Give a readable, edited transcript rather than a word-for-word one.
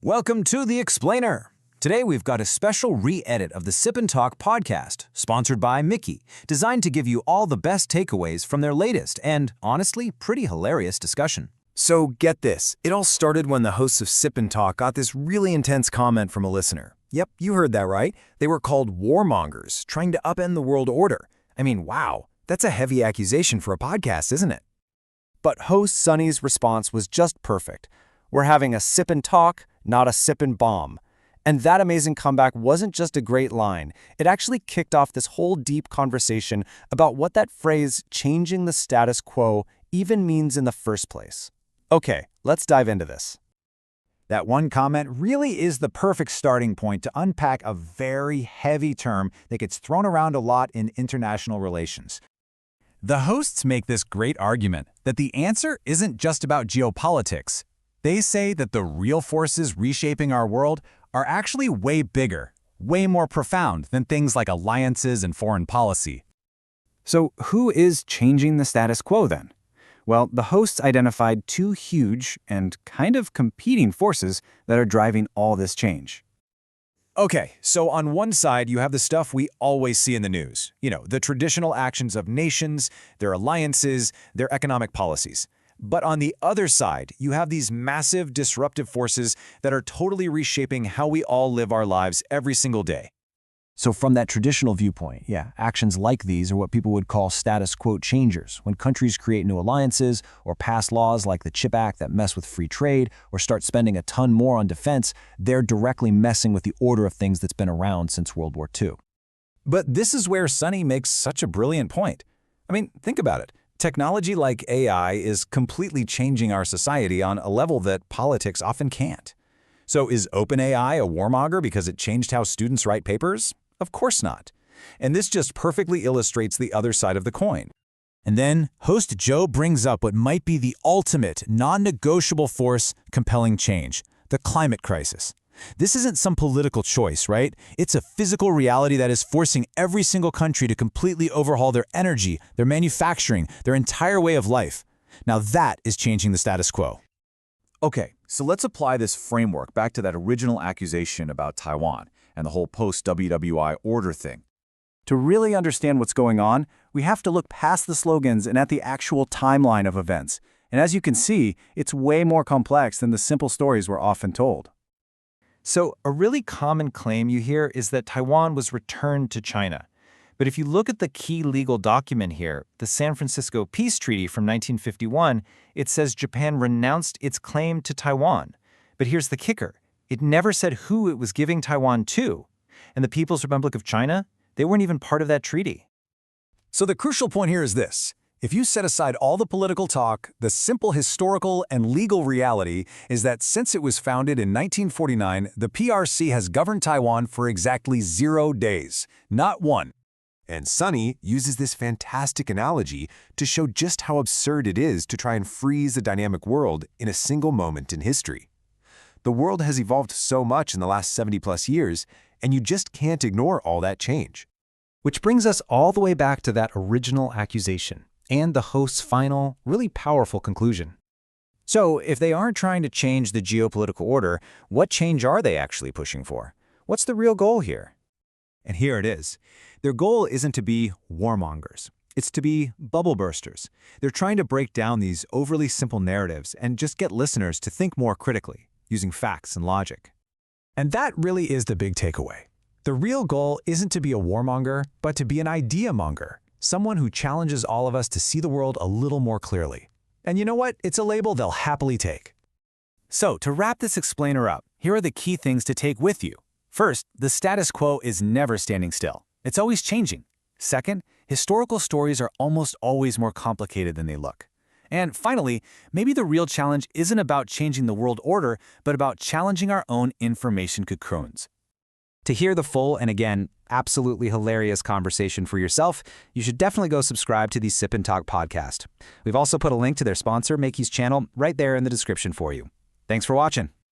Welcome to The Explainer. Today we've got a special re-edit of the Sip&Talk podcast, sponsored by Micky, designed to give you all the best takeaways from their latest and, honestly, pretty hilarious discussion. So get this, it all started when the hosts of Sip&Talk got this really intense comment from a listener. Yep, you heard that right. They were called warmongers, trying to upend the world order. I mean, wow, that's a heavy accusation for a podcast, isn't it? But host Sunny's response was just perfect. We're having a sip and talk, not a sip and bomb. And that amazing comeback wasn't just a great line. It actually kicked off this whole deep conversation about what that phrase, changing the status quo, even means in the first place. Okay, let's dive into this. That one comment really is the perfect starting point to unpack a very heavy term that gets thrown around a lot in international relations. The hosts make this great argument that the answer isn't just about geopolitics. They say that the real forces reshaping our world are actually way bigger, way more profound than things like alliances and foreign policy. So who is changing the status quo then? Well, the hosts identified two huge and kind of competing forces that are driving all this change. Okay, so on one side, you have the stuff we always see in the news. You know, the traditional actions of nations, their alliances, their economic policies. But on the other side, you have these massive disruptive forces that are totally reshaping how we all live our lives every single day. So from that traditional viewpoint, actions like these are what people would call status quo changers, when countries create new alliances or pass laws like the CHIP Act that mess with free trade or start spending a ton more on defense, they're directly messing with the order of things that's been around since World War II. But this is where Sunny makes such a brilliant point. I mean, think about it. Technology like AI is completely changing our society on a level that politics often can't. So is OpenAI a warmonger because it changed how students write papers? Of course not. And this just perfectly illustrates the other side of the coin. And then, host Joe brings up what might be the ultimate, non-negotiable force compelling change, the climate crisis. This isn't some political choice, right? It's a physical reality that is forcing every single country to completely overhaul their energy, their manufacturing, their entire way of life. Now that is changing the status quo. Okay, so let's apply this framework back to that original accusation about Taiwan and the whole post-WWII order thing. To really understand what's going on, we have to look past the slogans and at the actual timeline of events. And as you can see, it's way more complex than the simple stories we're often told. So a really common claim you hear is that Taiwan was returned to China. But if you look at the key legal document here, the San Francisco Peace Treaty from 1951, it says Japan renounced its claim to Taiwan. But here's the kicker. It never said who it was giving Taiwan to. And the People's Republic of China, they weren't even part of that treaty. So the crucial point here is this. If you set aside all the political talk, the simple historical and legal reality is that since it was founded in 1949, the PRC has governed Taiwan for exactly 0 days, not one. And Sunny uses this fantastic analogy to show just how absurd it is to try and freeze a dynamic world in a single moment in history. The world has evolved so much in the last 70+ years, and you just can't ignore all that change. Which brings us all the way back to that original accusation and the host's final, really powerful conclusion. So if they aren't trying to change the geopolitical order, what change are they actually pushing for? What's the real goal here? And here it is. Their goal isn't to be warmongers. It's to be bubble bursters. They're trying to break down these overly simple narratives and just get listeners to think more critically, using facts and logic. And that really is the big takeaway. The real goal isn't to be a warmonger, but to be an idea monger, someone who challenges all of us to see the world a little more clearly. And you know what? It's a label they'll happily take. So, to wrap this explainer up, here are the key things to take with you. First, the status quo is never standing still. It's always changing. Second, historical stories are almost always more complicated than they look. And finally, maybe the real challenge isn't about changing the world order, but about challenging our own information cocoons. To hear the full and, again, absolutely hilarious conversation for yourself, you should definitely go subscribe to the Sip&Talk podcast. We've also put a link to their sponsor, Micky's channel, right there in the description for you. Thanks for watching.